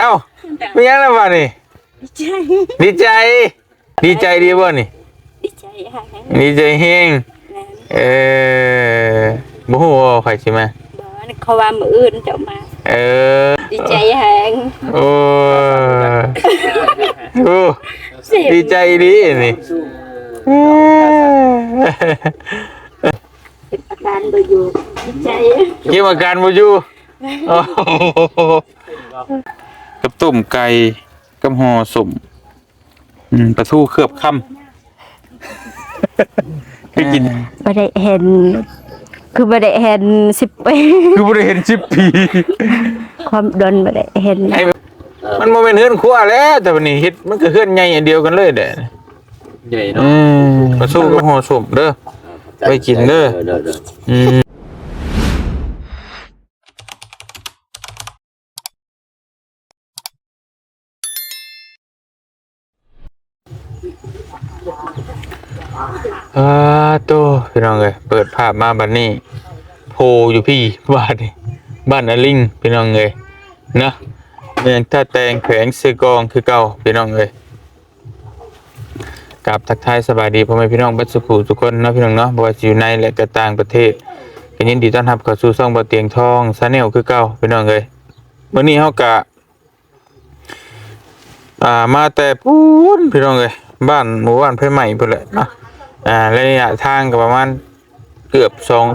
อ้าไม่ยังแล้วบ่นี่ดีใจดีใจดีบ่นี่ดีใจค่ะดีใจเฮงบ่ฮู้ว่าใครสิมาบ่เขาว่ามื้ออื่นจะมาดีใจแฮงโอ้โอ้ดีใจดีนี่อาการบ่อยู่ดีใจเกี่ยวกับการบ่อยู่กับต้มไก่กับห่อสมปลาทูเคลือบค่ำให้กินบ่ได้เห็นคือบ่ได้เห็น10 ปีคือบ่ได้เห็น10 ปีความดนบ่ได้เห็นมันบ่แม่นเฮือนครัวแล้วแต่วันนี้เฮ็ดมันก็เฮือนใหญ่อันเดียวกันเลยเด้ใหญ่เนาะปลาทูกับห่อสมเด้อไปกินเด้อโตพี่น้องเอ้ยเปิดภาพมาบัดนี้โพอยู่พี่บ้านอลิงพี่น้องเอ้ยนะเมืองท่าแตงแขวงซื้อกองคือเก่าพี่น้องเอ้ยกับทักทายสบายดีพ่อแม่พี่น้องเบิดสุขทุกคนเนาะพี่น้องเนาะบ่ว่าสิอยู่ในและก็ต่างประเทศก็ยินดีต้อนรับเข้าสู่ช่องบ่เตียงทองชาแนลคือเก่าพี่น้องเอ้ยมื้อนี้เฮาก็มาแต่ปูนพี่น้องเอ้ยบ้านหมู่บ้านไผใหม่พุ่นแหละเนาะระยะทางก็ประมาณเกือบ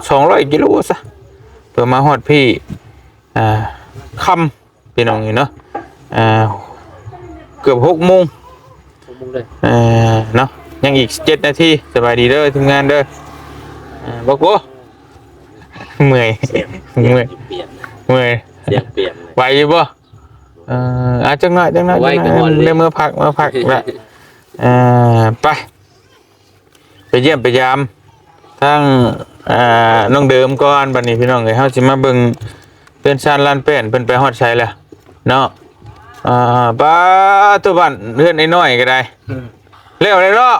200 กิโลซะเพื่อมาฮอดพี่ค่ำพี่น้องนี่เนาะเกือบ6 โมงเนาะยังอีก7 นาทีสบายดีเด้อทีมงานเด้อบอกกูเมื่อยเสียงเปลี่ยนไหวอยู่บ่จังหน่อยได้เมื่อพักละไปเยี่ยมไปยามทั้งน้องเดิมก่อนบัดนี้พี่น้องเอ้ยเฮาสิมาเบิ่งเพิ่นชานลานแป้นเพิ่นไปฮอดไสแล้วเนาะป้าตัวบ้านเฮือนไอ้น้อยก็ได้แล้วเนาะ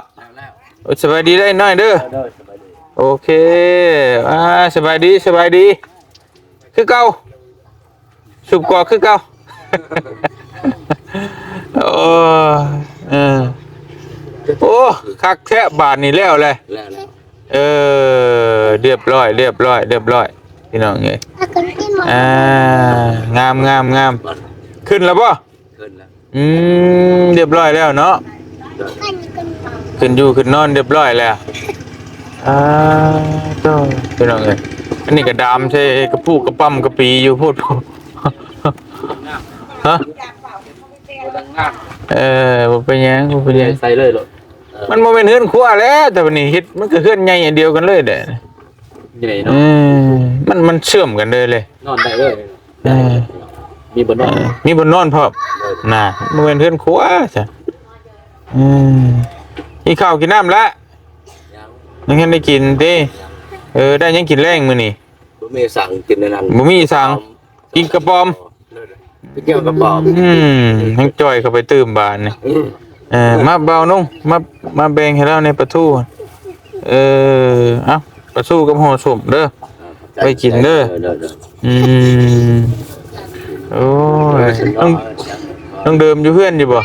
สบายดีได้น้อยเด้อโอเคสบายดีคือเก่าสุบกว่าคือเก่าโอ้คักแท้บาทนี่แล้วเลยเรียบร้อยพี่น้องเอ้ยงามขึ้นแล้วป่ะขึ้นแล้วเรียบร้อยแล้วเนาะขึ้นนอนเรียบร้อยแล้วต้องพี่น้องเอ้ยอันนี้ก็ดามใช่กระปุกกระปั๊มกระปีอยู่พูดฮะบ่เป็นยังใส่เลยหรอมันบ่เป็นเฮือนครัวแล้วแต่วันนี้เฮ็ดมันก็เฮือนใหญ่อันเดียวกันเลยเด้ใหญ่เนาะมันเชื่อมกันเลยนอนได้เลยมีบ่นอนพร้อมน่ะบ่เป็นเฮือนครัวจ้ะกินข้าวกินน้ำแล้วยังได้กินติได้ยังกินแรงมื้อนี้บ่มีสั่งกินในนั้นบ่มีสั่งกินกระป๋อมเกี่ยวกับปอมทั้งจ่อยเข้าไปตื่มบานนี่มาเบานุ่งมาแบ่งให้เราในปลาทูเอาปลาทูกับห่อสมเด้อไปกินเด้อโอ้ยต้องเดิมอยู่เพื่อนอยู่บ่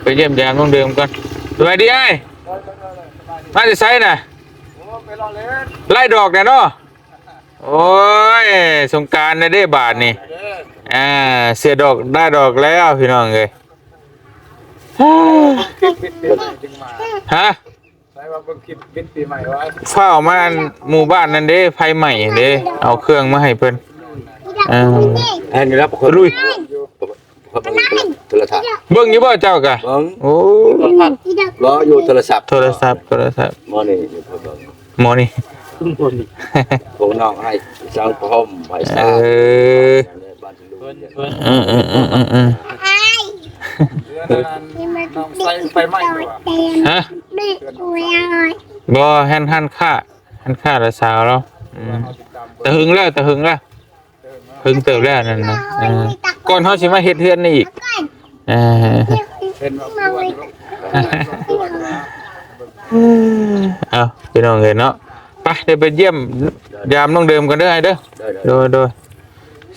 ไปเยี่ยมยามต้องเดิมก่อนสวัสดีไอ้มาจะใส่น่ะไล่ดอกเนาะโอ้ยสงกรานต์ได้บาทนี่เสียดอกได้ดอกแล้วพี่น้องเลยฮะเฝ้ามาหมู่บ้านนั่นเด้ไฟใหม่เด้เอาเครื่องมาให้เพิ่นนี่รับลุยโทรศัพท์เบิ่งอยู่บ่เจ้ากะโอ้รออยู่โทรศัพท์หมอนี่ผมน้องให้สร้างพร้อมไว้สร้างไฟไหม้ฮะบ่หันค่าละสาวแล้วตะหึงแล้วหึงเติบแล้วนั่นนะก่อนเฮาสิมาเฮ็ดเฮือนนี่อีกเอาพี่น้องเอ้ยเนาะไปเดี๋ยวไปเยี่ยมยามน้องเดิมกันเด้อไอ้เด้อโดย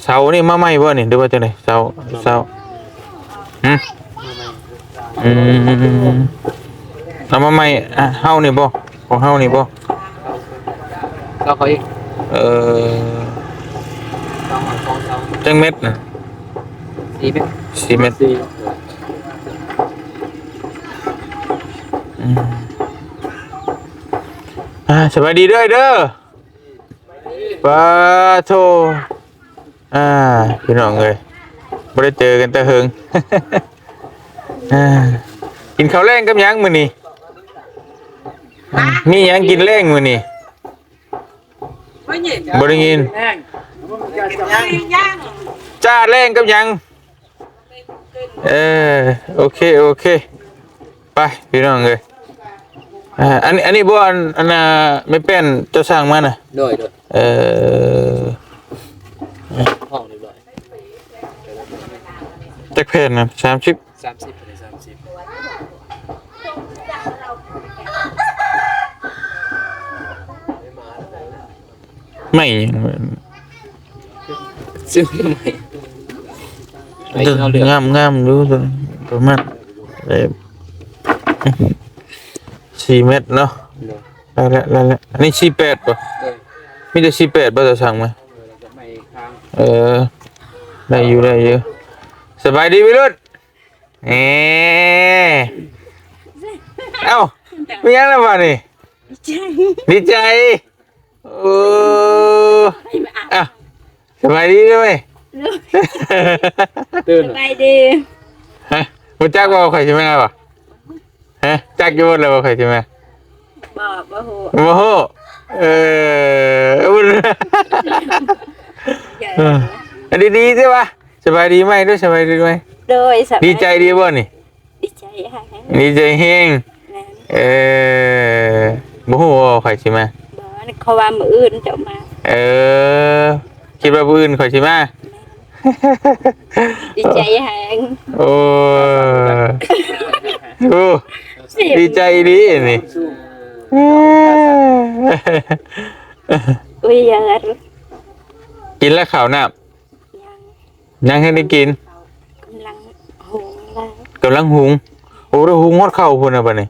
เสานี่มาใหม่บ่นี่หรือว่าจังได๋เสาหืมเอามาใหม่เฮานี่บ่ของเฮานี่บ่ ก็ค่อย เออ ต้องเอาของเสา จังเม็ดน่ะ 4เมตร 4เม็ด สวัสดีด้วยเด้อปาโทพี่น้องเอ้ยบ่ได้เจอกันแต่เฮิง กินข้าวแรงกับหยังมื้อนี้มีหยังกินแรงมื้อนี้บ่ได้ยินจ้าแรงกับหยังโอเคไปพี่น้องเอ้ยอันนี้บ่อันน่ะไม่เป็นเจ้าสร้างมาน่ะ โดยห้องเรียบร้อย จักแผ่นน่ะ30 30 ไม่ ซึ่งไม่เอาเรื่อง งามดูประมาณ4 เมตรเนาะแล้วอันนี้48ป่ะมีแต่48ป่ะจะสั่งมาได้อยู่สบายดีวิรุธเอ้าไม่ยังแล้วป่ะนี่ดีใจโอ้อ่ะสบายดีด้วย ตื่น สบายดี ฮะมึงจักว่าใครใช่ไหมป่ะฮะจักอยู่บนเลยว่าใครใช่ไหม บอกบ่ฮู้ โอ้โหอุ่น อันดีๆใช่ป่ะสบายดีไหมด้วยสบายดีไหม โดยสบาย ดีใจดีบ่นี่ ดีใจหาย ดีใจเฮง แม่น บ่ฮู้ว่าใครใช่ไหม บ่เขาว่ามื้ออื่นเจ้ามา คิดว่าผู้อื่นใครใช่ไหม ดีใจหาย โอ้ดีใจดีนี่ อุ้ยยังไง กินแล้วข้าวน้ำยังให้ได้กิน กำลังหุงแล้ว กำลังหุงโอ้เราหุงฮอดข้าวพุ่นน่ะบัดนี้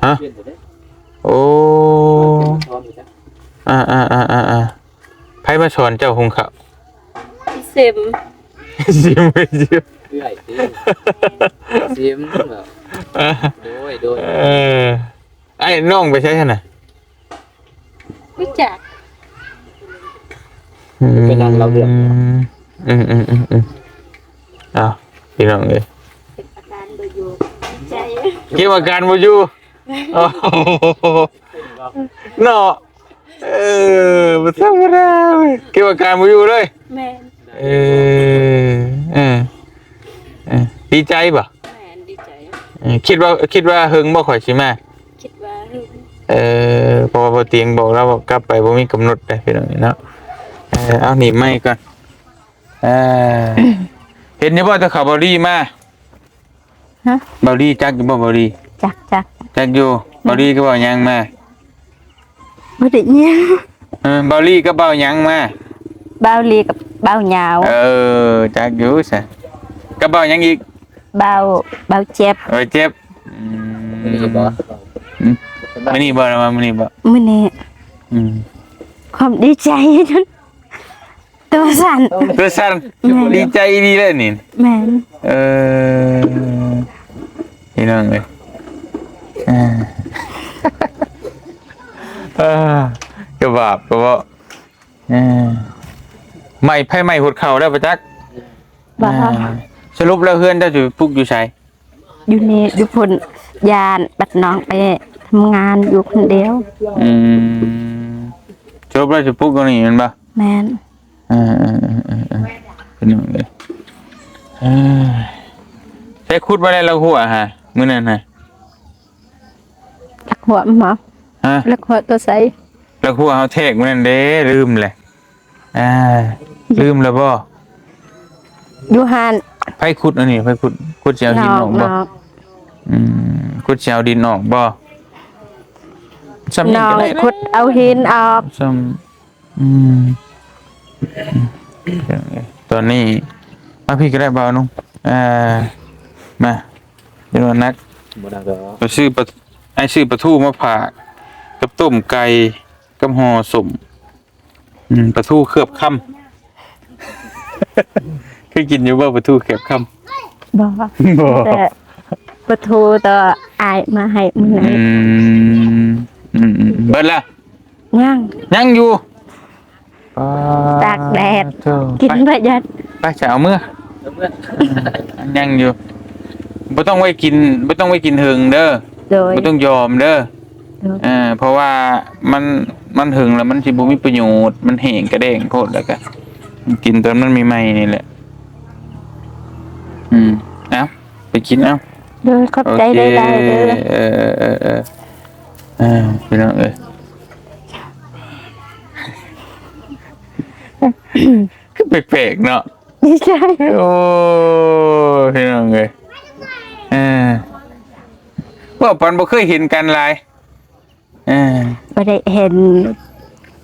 ฮะโอ้ไผมาสอนเจ้าหุงข้าว เซ็ม ซิม เรื่อยซิมแบบโดย ไอ้น้องไปใช้ขนาด รู้จัก เป็นนางเราเดือด อ้าวพี่น้องเลย เป็นอาการบ่อยู่ดีใจ เกี่ยวกับการบูยูโอ้โหเนาะไม่ธรรมดาเว้ยเกี่ยวกับการบูยูเลย แม่น ดีใจป่ะ แม่นดีใจ คิดว่าหึงบ่ข่อยใช่ไหม คิดว่าหึง เพราะว่าบ่เตียงบอกแล้วว่ากลับไปบ่มีกำหนดได้พี่น้องเนาะเอาหนีบไม้ก่อนเห็นอยู่บ่ตะเขาบอดี้มา ฮะ บอดี้จักอยู่บ่บอดี้ จัก อยู่บอดี้ก็บ่ยังมา บ่ได้ยิน บอดี้ก็บ่ยังมา เบาลีกับเบาหยาว จักอยู่ซะก็บ่ยังอีก เบาเจ็บ เจ็บ นี่บ่ มื้อนี้บ่มามื้อนี้บ่ มื้อนี้ความดีใจจนตัวสั่น ตัวสั่นดีใจดีเลยนี่ แม่น พี่น้องเอ้ยก็บาปก็บ่ไม่ไผไม่หดเข่าแล้วประจักษ์ บ่ สรุปแล้วเฮือนเจ้าอยู่ปุกอยู่ไส อยู่นี่อยู่พุ่นยานบัดน้องไปทำงานอยู่คนเดียว สรุปแล้วสิปุกตรงนี้แม่นบ่ แม่น เป็นยังไงใช้คุดมาได้แล้วหัวฮะมื้อนั้นฮะ ลักหัวหมอ ฮะ ลักหัวตัวใส แล้วหัวเฮาแทกมื้อนั้นเด้ลืมเลยลืมแล้วบ่ อยู่หาน ไผขุดอันนี้ไผขุดสิเอาดินออกบ่ขุดสิเอาดินออกบ่ซ้ำ น้ นี่ อง ก็ได้ ขุดเอาหินออก ซ้ ตอนนี้มาพี่ก็ได้เบานุ่งมาเดี๋ยวนัด บ่ได้ก็ ไปซื้อปลาไอ้ซื้อปลาทูมาผ่ากกับต้มไก่กับห่อสมปลาทูเคลือบค่ำ เคยกินอยู่บ่ปลาทูเคลือบค่ำ บ่ บ่ แต่ประตูต่ออายมาให้มื้อไหน เบิดละ ย่าง ยังอยู่ ตากแดด เจ้า กินประหยัด ไปจะเอาเมื่อ เมื่อ ยังอยู่บ่ต้องไว้กินบ่ต้องไว้กินหึงเด้อ โดย บ่ต้องยอมเด้อ โดย เพราะว่ามันหึงแล้วมันสิบ่มีประโยชน์มันแห้งกระแดงโคตรแล้วก็กินตอนมันมีใหม่นี่แหละเอาไปกินเอา โดยขอบใจได้ๆเด้อ พี่น้องเอ้ยคือแปลกๆเนาะ ดีใจ โอ้พี่น้องเอ้ยว่าปันบ่เคยเห็นกันหลายบ่ได้เห็น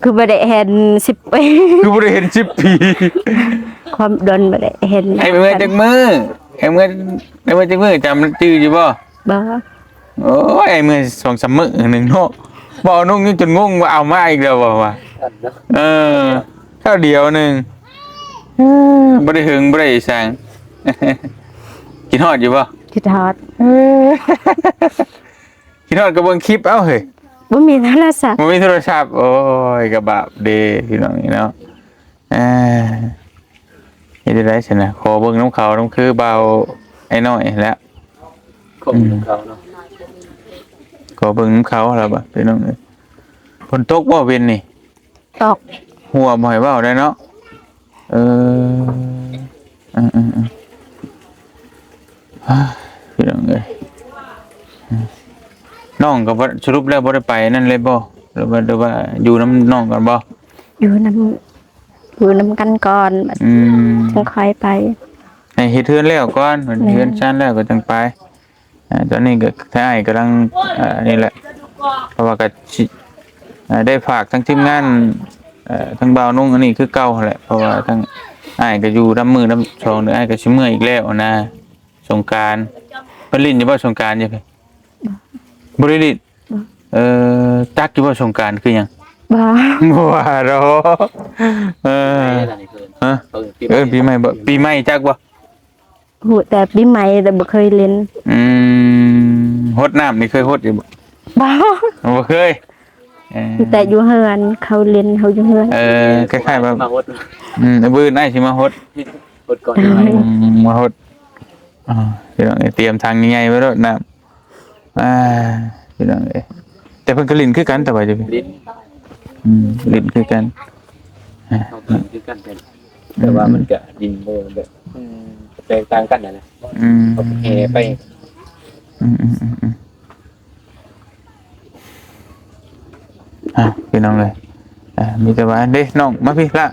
คือบ่ได้เห็น10 ปี คือบ่ได้เห็น10 ปี ความดนบ่ได้เห็น ไอ้เมื่อจักมือไอ้เมื่อจักมือจำชื่ออยู่บ่ บ่ โอ้ยไอ้เมื่อ2-3 มื้อหนึงเนาะบ่เอานุ่งจนงงว่าเอามาอีกแล้วว่า อันเนาะ ข้าวเดียวหนึงบ่ได้หึงบ่ได้สั่ง กินฮอดอยู่บ่ คิดฮอด กินฮอดก็เบิ่งคลิปเอ้าเฮ้ย บ่มีโทรศัพท์ บ่มีโทรศัพท์โอ้ยก็บาปเด้พี่น้องนี่เนาะเฮ็ดได้ซั่นน่ะขอเบิ่งน้ำเขาน้ำคือเบาไอ้น้อยแล้ว คมของเขาเนาะ ขอเบิ่งน้ำเขาแล้วบ่พี่น้องเอ้ยฝนตกบ่เว้นนี่ ตก หัวบ่ให้เว้าได้เนาะพี่น้องเอ้ยน้องก็บ่สรุปแล้วบ่ได้ไปนั่นเลยบ่หรือว่าอยู่น้ำน้องกันบ่ อยู่นำกันก่อนบัดจึงค่อยไป ให้เฮ็ดเทือนแล้วก่อนเทือนชั้นแล้วก็จังไปตอนนี้ก็ท้ายกำลังนี่แหละเพราะว่าก็ได้ฝากทั้งทีมงานทั้งบ่าวนุ่งอันนี้คือเก่าแหละเพราะว่าทั้งอ้ายก็อยู่น้ำมือน้ำชองอ้ายก็สิเมื่อยอีกแล้วนะสงกรานต์เพิ่นลิ้นอยู่บ่สงกรานต์ใช่ไหมบ่ได้ลิ้นจักอยู่บ่สงกรานต์คือหยัง บ่ บ่ว่าดอกฮะปีใหม่บ่ปีใหม่จักบ่ ฮู้แต่ปีใหม่แต่บ่เคยเล่น ฮดน้ำนี่เคยฮดอยู่บ่ บ่ บ่เคย แต่อยู่เฮือนเขาเล่นเขาอยู่เฮือน คล้ายๆแบบ มาฮด บื้นได้สิมาฮด ฮดก่อนได้ มาฮดพี่น้องเตรียมทางใหญ่ๆไว้แล้วน้ำพี่น้องแต่เพิ่นก็ลิ้นคือกันแต่ว่าจะเป็น ลิ้น ลิ้นคือกัน เอาคือกันเป็นแต่ว่ามันก็ดินบ่แบบแตกต่างกันนั่นแหละแห่ไป พี่น้องเลยมีแต่ว่าเด้น้องมาพี่ละ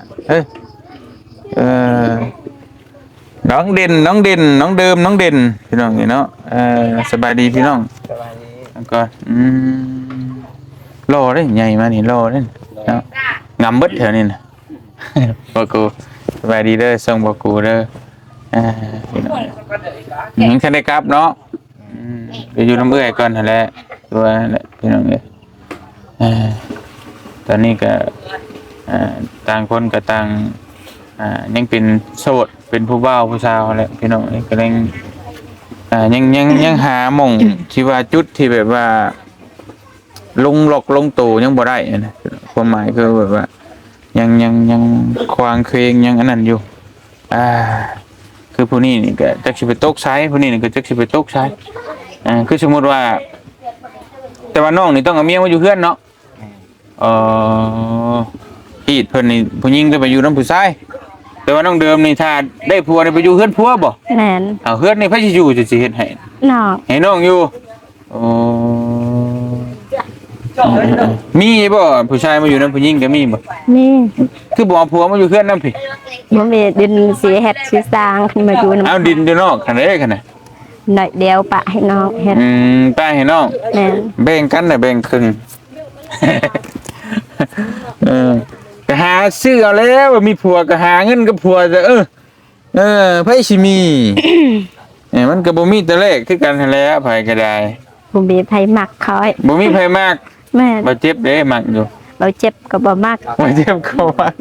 น้องเด่นน้องเด่นน้องเดิมน้องเด่นพี่น้องนี่เนาะสบายดีพี่น้อง สบายดี ก็รอได้ใหญ่มานี่รอได้เนาะงำเบิดแถวนี้นะ บ่กูสบายดีเด้อส่งบ่กูเด้อพี่น้องยังทันได้กลับเนาะไปอยู่น้ำเอื้อยก่อนนั่นแหละตัวนั่นแหละพี่น้องเอ้ยตอนนี้ก็ต่างคนก็ต่างยังเป็นโสดเป็นผู้บ่าวผู้สาวแหละพี่น้องเอ้ยก็ยังหาหม่องที่ว่าจุดที่แบบว่าลงหลอกลงตู่ยังบ่ได้นะความหมายคือแบบว่ายังควางเคงยังอันนั้นอยู่คือผู้นี้นี่ก็จักสิไปตกใช้ผู้นี้นี่ก็จักสิไปตกใช้คือสมมุติว่าแต่ว่าน้องนี่ต้องเอาเมียมาอยู่เพื่อนเนาะพี่เพิ่นนี่ผู้หญิงก็ไปอยู่นำผู้ชายแต่ว่าน้องเดิมนี่ถ้าได้ผัวนี่ไปอยู่เฮือนผัวบ่ แม่น เอาเฮือนนี่ไผสิอยู่จะสิเฮ็ดให้ น้อง ให้น้องอยู่มีบ่ผู้ชายมาอยู่นำผู้หญิงก็มีบ่ นี่ คือบ่เอาผัวมาอยู่เฮือนนำพี่ บ่มีดินสิเฮ็ดสิสร้างขึ้นมาอยู่นำ เอาดินอยู่นอกคั่นเด้คั่นน่ะ หน่อยเดียวปะให้น้องเฮ็ด ป้าให้น้อง แม่น แบ่งกันน่ะแบ่งครึ่งไปหา ซื้อเอาแล้วมีผัวก็หาเงินกับผัวจะไผสิมี มันก็บ่มีแต่เลขคือกันนั่นแหละไผก็ได้ บ่มีไผมักคอย บ่มีไผมาก แม่น บ่เจ็บเด้มักอยู่ เราเจ็บก็บ่มัก บ่เจ็บก็มาก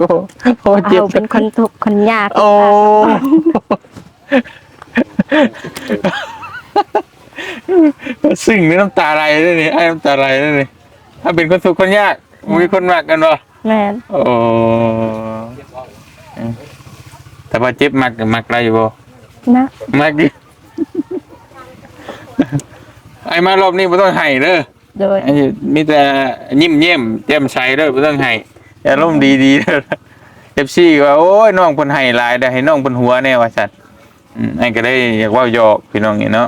โอ้เจ็บ เอาเป็นคนทุกข์คนยาก โอ้ ซึ่งนี่น้ำตาไหลเลยนี่ไอ้น้ำตาไหลเลยนี่ถ้าเป็นคนสุขคนยากมีคนมากกันบ่ แม่น โอ้แต่ว่าเจ็บมักอะไรอยู่บ่ นะ มักดิ ไอ้มารอบนี้บ่ต้องให้เด้อ โดย ไอ้มีแต่ยิ้มเยี่ยมแจ่มใสเด้อบ่ต้องให้อารมณ์ดีๆเด้อ FC ว่าโอ้ยน้องเพิ่นให้หลายได้ให้น้องเพิ่นหัวแน่ว่าซั่นไอ้ก็ได้อยากเว้าหยอกพี่น้องนี่เนาะ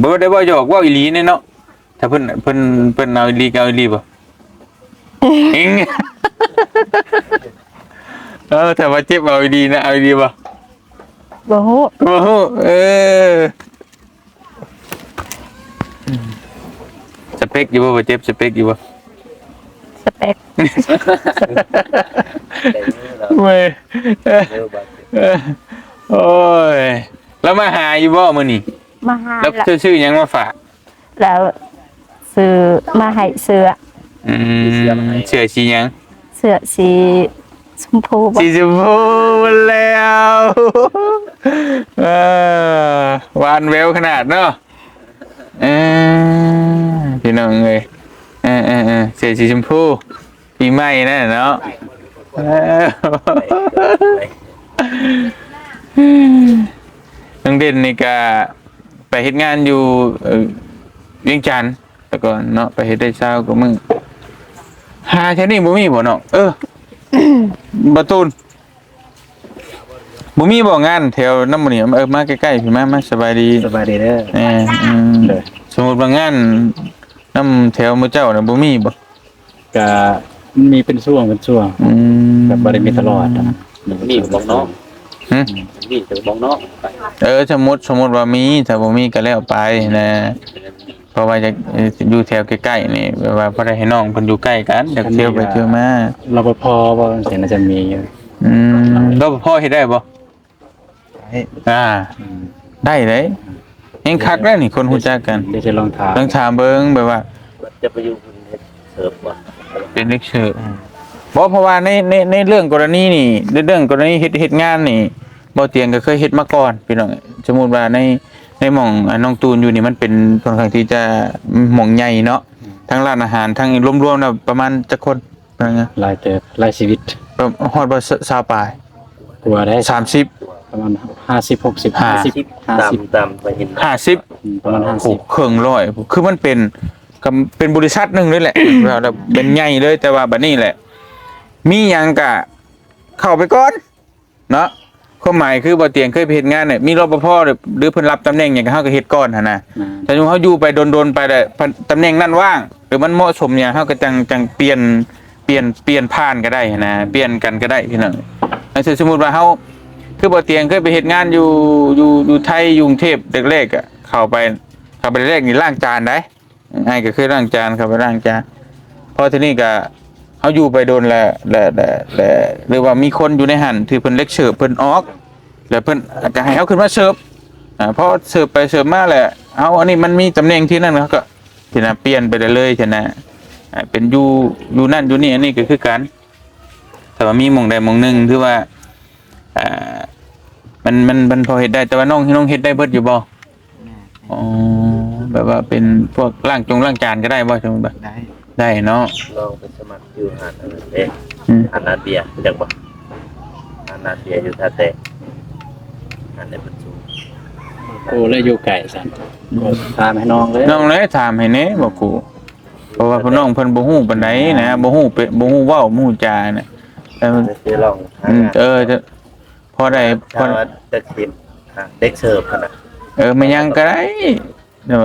บ่ได้เว้าหยอกเว้าอีหลีแน่เนาะถ้าเพิ่นเอาอีหลีก็เอาอีหลีบ่ เอง แต่ว่าเจ็บเอาอีหลีนะเอาอีหลีบ่ บ่ฮู้ โอ้โหสเปคอยู่บ่เจ็บสเปคอยู่บ่ สเปค เว้ยโอ้ยแล้วมาหาอยู่บ่มื้อนี้ มาหา แล้ว แล้ว ชื่อหยังมาฝาก แล้วซื้อมาให้เสื้อ เสื้อสีหยัง เสื้อสีชมพูบ่ สีชมพูแล้วหวานแววขนาดเนาะพี่น้องเอ้ยเสื้อสีชมพูปีใหม่นั่นเนาะน้องเด่นนี่ก็ไปเฮ็ดงานอยู่เวียงจันทน์แต่ก่อนเนาะไปเฮ็ดได้เช้าก็มึงหาแค่นี้บ่มีบ่เนาะบ่ตูนบ่มีบ่งานแถวน้ำมื้อนี้มาใกล้ๆพี่มาสบายดี สบายดีเด้อ สมมุติว่างานน้ำแถวมื้อเจ้าน่ะบ่มีบ่ ก็มันมีเป็นช่วงแบบบ่ได้มีตลอดนะมีบอกน้องมีแต่บอกน้อง สมมุติว่ามีถ้าบ่มีก็แล้วไปนะเพราะว่าจะอยู่แถวใกล้ๆนี่แบบว่าบ่ได้ให้น้องเพิ่นอยู่ใกล้กันอยากเที่ยวไปเที่ยวมาร ปภว่าเห็นน่าจะมีอยู่ รปภเฮ็ดได้บ่ได้เลยยังคักแล้วนี่คนรู้จักกัน เดี๋ยวจะลองถาม ต้องถามเบิ่งแบบว่า จะไปอยู่เสิร์ฟบ่ เป็นเลคเชอร์เพราะว่าในเรื่องกรณีนี่ในเรื่องกรณีเฮ็ดงานนี่บ่เตียงก็เคยเฮ็ดมาก่อนพี่น้องสมมุติว่าในหม่องน้องตูนอยู่นี่มันเป็นค่อนข้างที่จะหม่องใหญ่เนาะทั้งร้านอาหารทั้งรวมๆแล้วประมาณจักคนว่าไง รายเติบรายชีวิต ฮอดบ่20ปลาย กลัวได้ 30 ประมาณ50 60 50 ตามไปเห็น 50 ประมาณ โอ้เครื่องร้อยคือมันเป็นบริษัทหนึงเลยแหละ แบบเป็นใหญ่เลยแต่ว่าบัดนี้แหละ มีหยังก็เข้าไปก่อนเนาะความหมายคือบ่เตียงเคยไปเฮ็ดงานเนี่ยมีรปภหรือเพิ่นรับตำแหน่งหยังก็เฮาก็เฮ็ดก่อนหั่นน่ะ 50 แต่สมมุติเฮาอยู่ไปโดนๆไปได้ตำแหน่งนั้นว่าง หรือมันเหมาะสมหยังเฮาก็จังเปลี่ยนผ่านก็ได้นะเปลี่ยนกันก็ได้พี่น้องอันสมมุติว่าเฮาคือบ่เตียงเคยไปเฮ็ดงานอยู่ไทยอยู่กรุงเทพแรกๆอ่ะเข้าไปแรกนี่ล้างจานได้ไอ้ก็เคยล้างจานเข้าไปล้างจานพอทีนี้ก็เฮาอยู่ไปโดนแล้วหรือว่ามีคนอยู่ในหันที่เพิ่นเลคเชอร์เพิ่นออกแล้วเพิ่นอาจจะให้เฮาขึ้นมาเสิร์ฟพอเสิร์ฟไปเสิร์ฟมาแหละเอาอันนี้มันมีตำแหน่งที่นั่นเขาก็ที่น่ะเปลี่ยนไปเลยๆใช่นะเป็นอยู่นั่นอยู่นี่อันนี้ก็คือกันแต่ว่ามีหม่องใดหม่องหนึงคือว่ามันพอเฮ็ดได้แต่ว่าน้องเฮ็ดได้เบิดอยู่บ่อ๋อแบบว่าเป็นพวกล้างจานก็ได้บ่จังบ่ได้เนาะ ลองไปสมัครอยู่หาดอันนั้นเองหาดนาเบียจังบ่หาดนาเบียอยู่ท่าแตอันในบรรจุ โอ้เลยอยู่ไก่สั่นก็ถามให้น้องเลย น้องเลยถามให้แหน่บ่กูเพราะว่าพี่น้องเพิ่นบ่ฮู้ปานใดนะบ่ฮู้เว้าบ่ฮู้จาน่ะแต่ จะลองหางาน จะพอได้พอ ถ้าว่าจะคิดเด็กเสิร์ฟขนาด มันยังก็ได้เดี๋ยว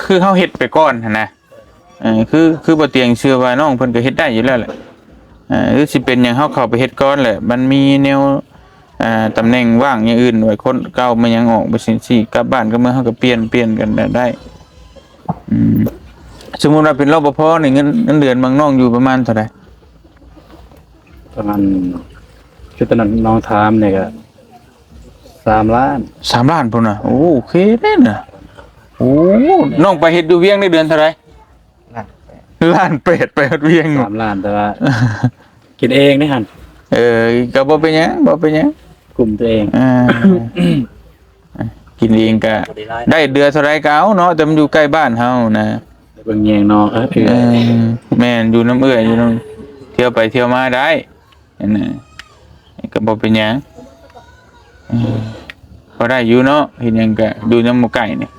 คือเฮาเฮ็ดไปก่อนหั่นนะคือบ่เตียงเชื่อว่าน้องเพิ่นก็เฮ็ดได้อยู่แล้วแหละหรือสิเป็นหยังเฮาเข้าไปเฮ็ดก่อนแหละมันมีแนวตำแหน่งว่างอย่างอื่นไว้คนเก่ามันยังออกไปสิกลับบ้านก็เมื่อเฮาก็เปลี่ยนกันได้สมมุติว่าเป็นรปภนี่เงินเดือนบางน้องอยู่ประมาณเท่าใด ประมาณคือตอนนั้นน้องถามเนี่ยก็3 ล้าน 3 ล้านพุ่นน่ะโอ้โอเคเด้น่ะโอ้น้องไปเฮ็ดอยู่เวียงได้เดือนเท่าไหร่ล้านเป็ดไปเฮ็ดเวียง 3 ล้านแต่ว่า กินเองนี่หั่น ก็บ่เป็นหยังบ่เป็นหยัง กลุ่มตัวเอง กินเองก็ได้เดือนเท่าไหร่ก็เอาเนาะแต่มันอยู่ใกล้บ้านเฮานะ เบิ่งแยงนอกแม่นอยู่น้ำเอื้อยอยู่น้ำเที่ยวไปเที่ยวมาได้นั่นน่ะก็บ่เป็นหยังพอได้อยู่เนาะเห็นหยังก็ดูน้ำหมู่ไก่นี่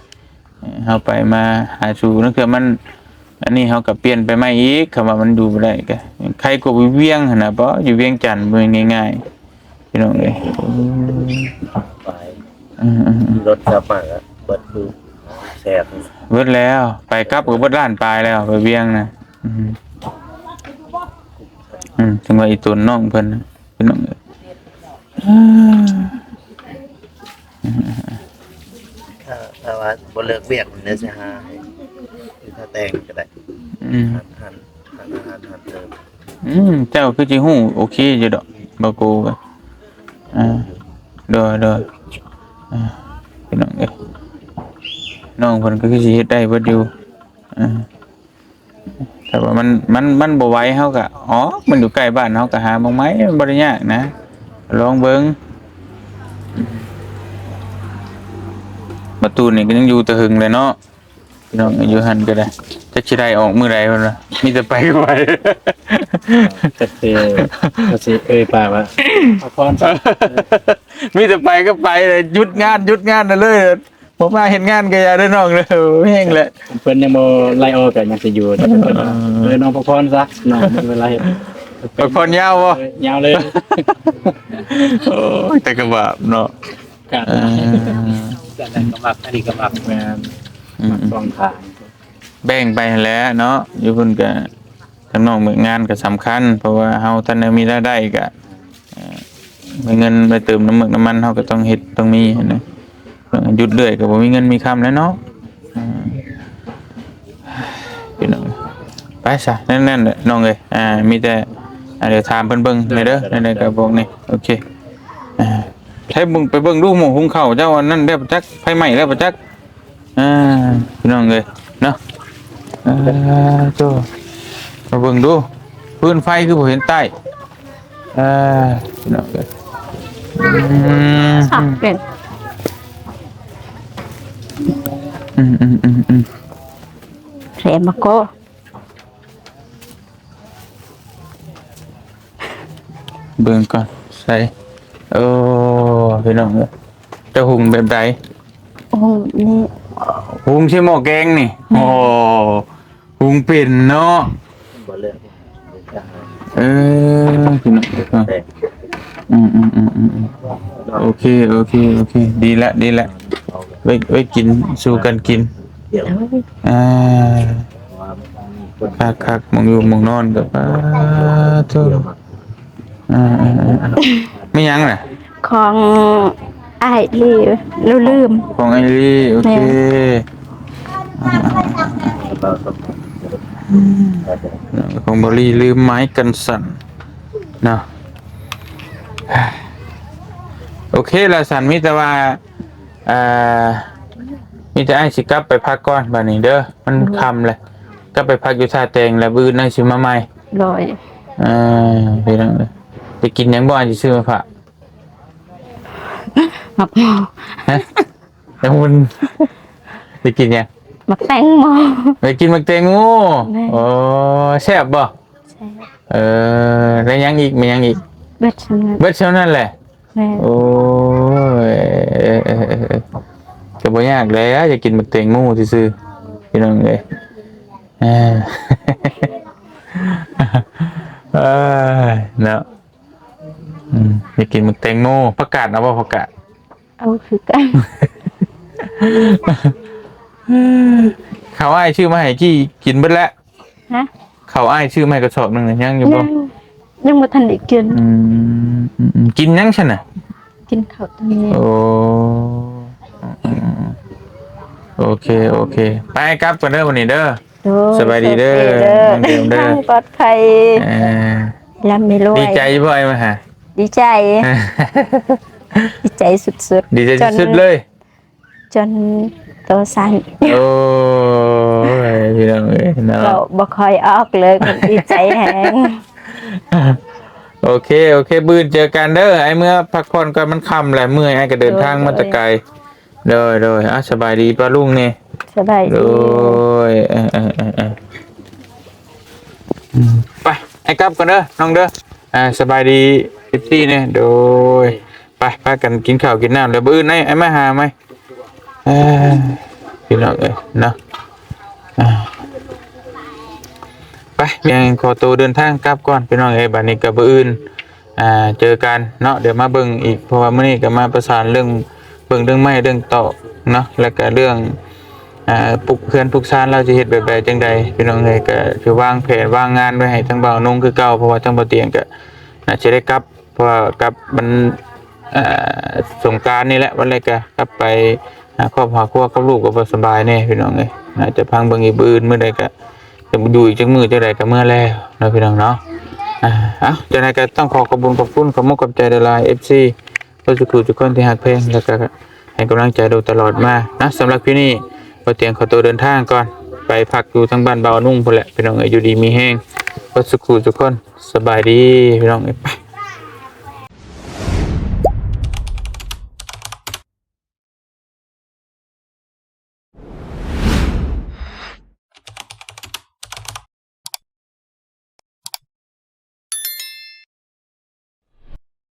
เฮาไปมาหาสู่นั่นคือมันอันนี้เฮาก็เปลี่ยนไปใหม่อีกคำว่ามันดูบ่ได้ก็ใครก็อยู่เวียงหั่นน่ะบ่อยู่เวียงจันทน์บ่ง่ายๆพี่น้องเอ้ย ไปรถกลับมาก็เบิดคือแซ่บ เบิดแล้วไปกลับก็เบิดล้านปลายแล้วไปเวียงน่ะถึงว่าอีตุนน้องเพิ่นน่ะพี่น้องเอ้ย ถ้าว่าบ่เลิกเวียกมันจะสิหาให้คือถ้าแต่งก็ได้หันเติม เจ้าคือสิฮู้โอเคอยู่ดอกบ่โกก็โดยพี่น้องเอ้ยน้องเพิ่นก็คือสิเฮ็ดได้เบิดอยู่แต่ว่ามันบ่ไหวเฮาก็มันอยู่ใกล้บ้านเฮาก็หาบ่ไหมบ่ได้ยากนะลองเบิ่งประตูนี่ก็ยังอยู่แต่หึงเลยเนาะพี่น้องอยู่หั่นก็ได้จักสิได้ออกมื้อใดพุ่นน่ะมีแต่ไปก็ไป จะสิปากว่าเอาพรซะ มีแต่ไปก็ไปเลยหยุดงานน่ะเลยผมมาเห็นงานก็อย่าได้น้องเลยแห้งแหละ เพิ่นยังบ่ไล่ออกก็ยังสิอยู่แต่เพิ่นน้องพรซะน้องมันเวลาเฮ็ด ไปพรยาวบ่ ยาวเลย โอ้ยแต่ก็บาปเนาะ กาดแต่นั้นก็มักอันนี้ก็มักแม่นสองทาง แบ่งไปแหล้วเนาะอยู่เพิ่นก็ทางน้องเมืองงานก็สำคัญเพราะว่าเฮาท่านได้มีรายได้ก็มีเงินไปเติมน้ำมันเฮาก็ต้องเฮ็ดต้องมีนะหยุดเรื่อยก็บ่มีเงินมีคำแล้วเนาะพี่น้องไปซะนั่นๆแหละน้องเอ้ยมีแต่เดี๋ยวถามเพิ่นเบิ่งได้เด้อได้ก็บอกนี่โอเคให้มึงไปเบิ่งดูหมู่หุงข้าวเจ้าอันนั้นได้ประจักไฟไหม้แล้วประจักพี่น้องเอ้ยเนาะโตมาเบิ่งดูพื้นไฟคือบ่เห็นใต้พี่น้องเอ้ยสักเป็นเรมาโกเบิ่งก่อนใส่พี่น้องเอ้ยจะหุงแบบใด โอ้นี่ หุงใช่หม้อแกงนี่หุงเป็นเนาะ บ่เลิก พี่น้องโอเคดีละไว้กินสู่กันกิน เดี๋ยว คักมองอยู่มองนอนกับโทษไม่ยังน่ะ ของไอ้ที่ลืม ของไอรี่โอเคของบรีลืมไม้กันสั่นเนาะโอเคละสันมิแต่ว่ามีแต่ไอ้สิกลับไปพักก่อนบัดนี้เด้อมันค่ำเลยก็ไปพักอยู่ท่าแตงแล้วบื้อนั่งสิมาใหม่ ลอย ไปนั่งเลยไปกินหยังบ่อันสิซื้อมาฝาก หมักหมอ ฮะแล้วมันไปกินหยัง หมักแตงโม ไปกินมักเตงโง่โอ้แซ่บบ่ได้ยังอีกมียังอีก เบ็ดชนะ เบิดเท่านั้นแหละ แม่ โอ้ยก็บ่ยากแล้วจะกินมักเตงโง่ซื่อๆพี่น้องเอ้ยเนาะอยากกินมักเตงโง่ประกาศนะว่าประกาศ เอาคือกัน เขาอ้ายชื่อมาให้กี้กินเบิดแล้ว ฮะ เขาอ้ายชื่อมาให้กระสอบหนึงน่ะยังอยู่บ่ ยังบ่ทันได้กิน กินยังฉันน่ะ กินข้าวตอนนี้ โอเคไปครับกันเด้อวันนี้เด้อ โดย สบายดีเด้อน้องเดียวเด้อ ปลอดภัย เ แล้วไม่รวย ดีใจบ่ไอ้มาหา ดีใจ ดีใจสุดๆ ดีใจสุดๆเลย จนตัวสั่น โอ้ยพี่น้องเอ้ยนะ เราบ่ค่อยออกเลยคนดีใจแฮง โอเคบืนเจอกันเด้อไอ้เมื่อพักผ่อนก่อนมันค่ำแหละเมื่อยไอ้ก็เดินทางมาแต่ไกลโดยสบายดีป้าลุงนี่ สบาย โด ดี ยไปไอ้กลับกันเด้อน้องเด้อสบายดีพี่เนี่ยโดยไปพากันกินข้าวกินน้ำเดี๋ยวบื้อนี่ไอ้มาหาไหมพี่น้องเอ้ยเนาะไปยังขอตัวเดินทางกลับก่อนพี่น้องเอ้ยบัดนี้กับบื้อเจอกันเนาะเดี๋ยวมาเบิ่งอีกเพราะว่ามื้อนี้ก็มาประสานเรื่องเบิ่งเรื่องไม้เรื่องต่อเนาะแล้วก็เรื่องปลุกเพื่อนปลุกซานเราจะเฮ็ดแบบใดจังใดพี่น้องเอ้ยก็คือวางแผนวางงานไว้ให้ทั้งเบานุ่งคือเก่าเพราะว่าทั้งเบาเตียงก็น่าจะได้กลับเพราะว่ากลับมันสงกรานต์นี่แหละวันแรกก็กลับไปครอบครัวกับลูกก็บ่สบายแน่พี่น้องเอ้ยน่าจะพังเบิ่งอีกมื้ออื่นมื้อใดก็จะอยู่อีกจักมื้อจังใดก็เมื่อแล้วเนาะพี่น้องเนาะจังไดก็ต้องขอขอบคุณขอบมุกขอบใจหลาย FC ทุกคนที่ฮักเพลงแล้วก็ให้กำลังใจดูตลอดมานะสำหรับพี่นี่บ่เตียงขอตัวเดินทางก่อนไปพักอยู่ทางบ้านเบานุ่งพุ่นแหละพี่น้องเอ้ยอยู่ดีมีแฮงทุกคนสบายดีพี่น้องเอ้ยไป